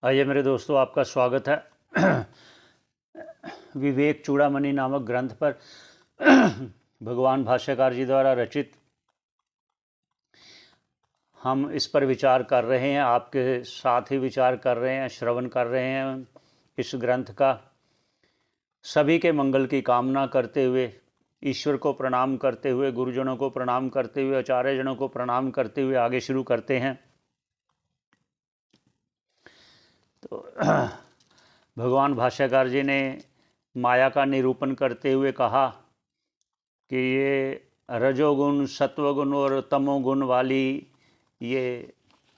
आइए मेरे दोस्तों, आपका स्वागत है विवेक चूड़ामणि नामक ग्रंथ पर भगवान भाष्यकार जी द्वारा रचित। हम इस पर विचार कर रहे हैं, आपके साथ ही विचार कर रहे हैं, श्रवण कर रहे हैं इस ग्रंथ का। सभी के मंगल की कामना करते हुए, ईश्वर को प्रणाम करते हुए, गुरुजनों को प्रणाम करते हुए, आचार्यजनों को प्रणाम करते हुए आगे शुरू करते हैं। तो भगवान भाष्यकार जी ने माया का निरूपण करते हुए कहा कि ये रजोगुण, सत्वगुण और तमोगुण वाली ये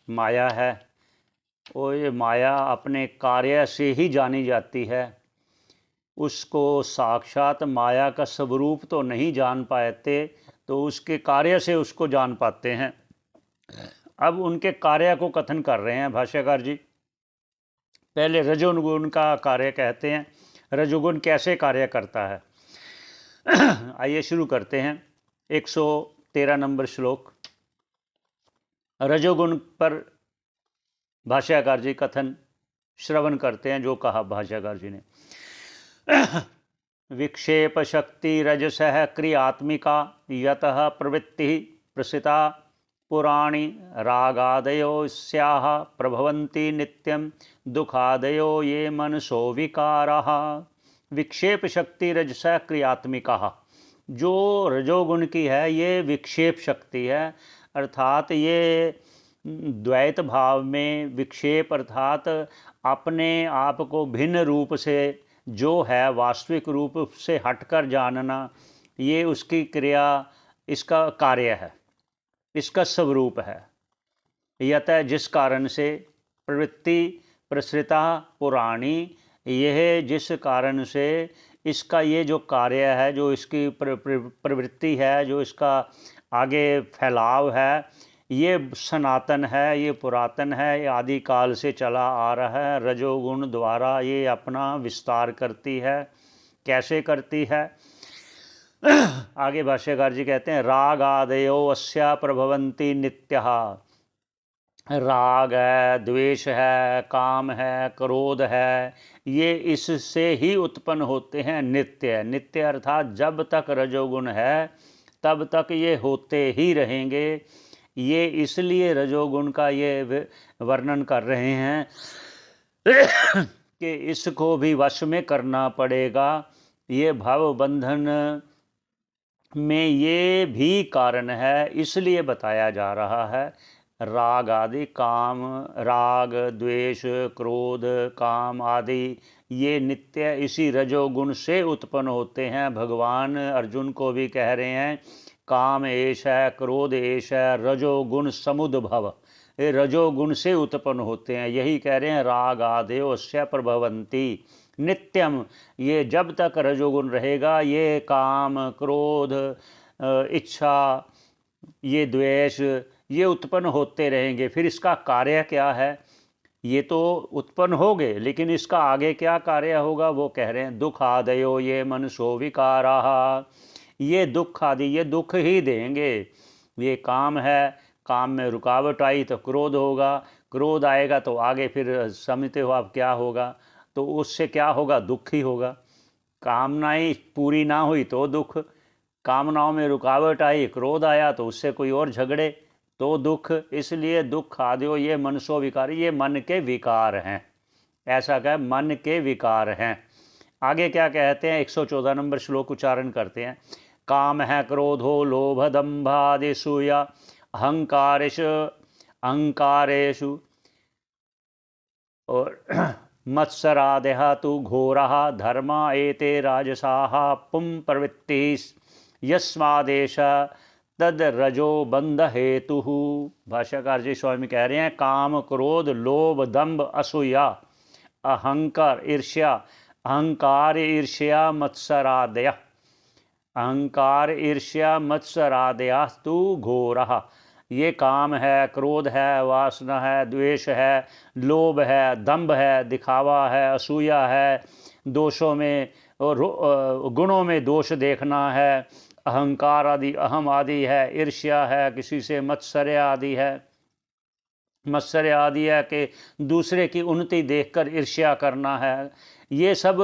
माया है, और ये माया अपने कार्य से ही जानी जाती है। उसको साक्षात माया का स्वरूप तो नहीं जान पाते, तो उसके कार्य से उसको जान पाते हैं। अब उनके कार्य को कथन कर रहे हैं भाष्यकार जी। पहले रजोगुण का कार्य कहते हैं, रजोगुण कैसे कार्य करता है। आइए शुरू करते हैं। 113 नंबर श्लोक। रजोगुण पर भाष्यकार जी कथन श्रवण करते हैं। जो कहा भाष्यकार जी ने, विक्षेप शक्ति रजसः क्रियात्मिका यतः प्रवृत्ति प्रसिता पुराणी रागादयो स्याः प्रभवन्ति नित्यं दुखादयो ये मनसो विकाराः। विक्षेप शक्ति रजसः क्रियात्मिका, जो रजोगुण की है ये विक्षेप शक्ति है, अर्थात ये द्वैत भाव में विक्षेप अर्थात अपने आप को भिन्न रूप से जो है वास्तविक रूप से हटकर जानना, ये उसकी क्रिया, इसका कार्य है, इसका स्वरूप है। यतः जिस कारण से, प्रवृत्ति प्रसृता पुराणी, यह जिस कारण से इसका ये जो कार्य है, जो इसकी प्रवृत्ति है, जो इसका आगे फैलाव है, ये सनातन है, ये पुरातन है, ये आदिकाल से चला आ रहा है। रजोगुण द्वारा ये अपना विस्तार करती है। कैसे करती है? आगे भाष्यकार जी कहते हैं, राग आदयो अस्या प्रभवन्ति नित्यः। राग है, द्वेष है, काम है, क्रोध है, ये इससे ही उत्पन्न होते हैं। नित्य, नित्य अर्थात जब तक रजोगुण है तब तक ये होते ही रहेंगे। ये इसलिए रजोगुण का ये वर्णन कर रहे हैं कि इसको भी वश में करना पड़ेगा। ये भव बंधन में ये भी कारण है, इसलिए बताया जा रहा है। राग आदि, काम, राग, द्वेष, क्रोध, काम आदि ये नित्य इसी रजोगुण से उत्पन्न होते हैं। भगवान अर्जुन को भी कह रहे हैं, काम एष है, क्रोध एष है, रजोगुण समुद्भव, ये रजोगुण से उत्पन्न होते हैं। यही कह रहे हैं, राग आदयो अस्य प्रभवन्ति नित्यम। ये जब तक रजोगुण रहेगा, ये काम, क्रोध, इच्छा, ये द्वेष, ये उत्पन्न होते रहेंगे। फिर इसका कार्य क्या है? ये तो उत्पन्न हो गए, लेकिन इसका आगे क्या कार्य होगा वो कह रहे हैं, दुख आदयो ये मनसो विकाराः। ये दुख आदि, ये दुख ही देंगे। ये काम है, काम में रुकावट आई तो क्रोध होगा, क्रोध आएगा तो आगे फिर समझते हो आप क्या होगा, तो उससे क्या होगा? दुख ही होगा। कामनाएं पूरी ना हुई तो दुख, कामनाओं में रुकावट आई, क्रोध आया तो उससे कोई और झगड़े तो दुख। इसलिए दुख आदयो ये मनसो विकार, ये मन के विकार हैं। ऐसा कह, मन के विकार हैं। आगे क्या कहते हैं? 114 नंबर श्लोक उच्चारण करते हैं। काम है, क्रोधो, लोभ, दंभादिषु या अहंकारेषु, अहंकारेषु और मत्सरादयः तु घोरः धर्मा एते राजसाः पुं प्रवृत्तिः यस्मादेश तद रजो बंध हेतु। भाष्यकार जी स्वामी कह रहे हैं, काम, क्रोध, लोभ, दंभ, असूया, अहंकार, ईर्ष्या, अहंकार, ईर्ष्या, मत्सरादय, अहंकार, ईर्ष्या, मत्सरादयास्तु घोरः। ये काम है, क्रोध है, वासना है, द्वेष है, लोभ है, दंभ है, दिखावा है, असूया है, दोषों में और गुणों में दोष देखना है, अहंकार आदि, अहम आदि है, ईर्ष्या है, किसी से मत्सर्य आदि है, मत्सर्य आदि है कि दूसरे की उन्नति देखकर ईर्ष्या करना है, ये सब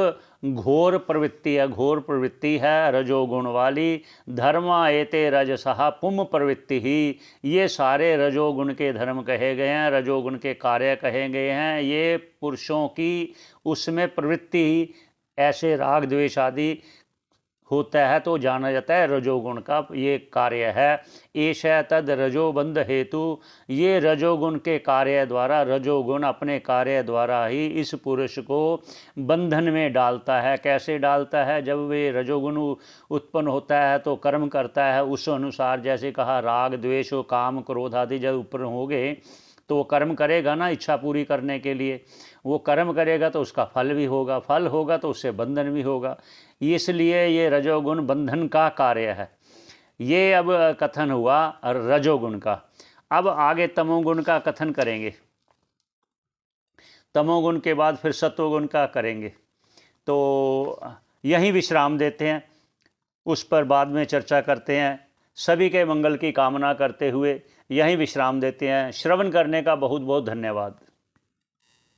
घोर प्रवृत्ति है, घोर प्रवृत्ति है रजोगुण वाली। धर्मा एते रजसहा पुम प्रवृत्ति ही, ये सारे रजोगुण के धर्म कहे गए हैं, रजोगुण के कार्य कहे गए हैं। ये पुरुषों की उसमें प्रवृत्ति ही ऐसे राग द्वेष आदि होता है तो जाना जाता है रजोगुण का ये कार्य है। एष तद रजोबंध हेतु, ये रजोगुण के कार्य द्वारा, रजोगुण अपने कार्य द्वारा ही इस पुरुष को बंधन में डालता है। कैसे डालता है? जब वे रजोगुण उत्पन्न होता है तो कर्म करता है उस अनुसार, जैसे कहा राग द्वेष काम क्रोध आदि जब ऊपर हो गए तो वो कर्म करेगा ना इच्छा पूरी करने के लिए, वो कर्म करेगा तो उसका फल भी होगा, फल होगा तो उससे बंधन भी होगा। इसलिए ये रजोगुण बंधन का कार्य है। ये अब कथन हुआ रजोगुण का। अब आगे तमोगुण का कथन करेंगे, तमोगुण के बाद फिर सत्वगुण का करेंगे। तो यहीं विश्राम देते हैं, उस पर बाद में चर्चा करते हैं। सभी के मंगल की कामना करते हुए यहीं विश्राम देते हैं। श्रवण करने का बहुत बहुत धन्यवाद।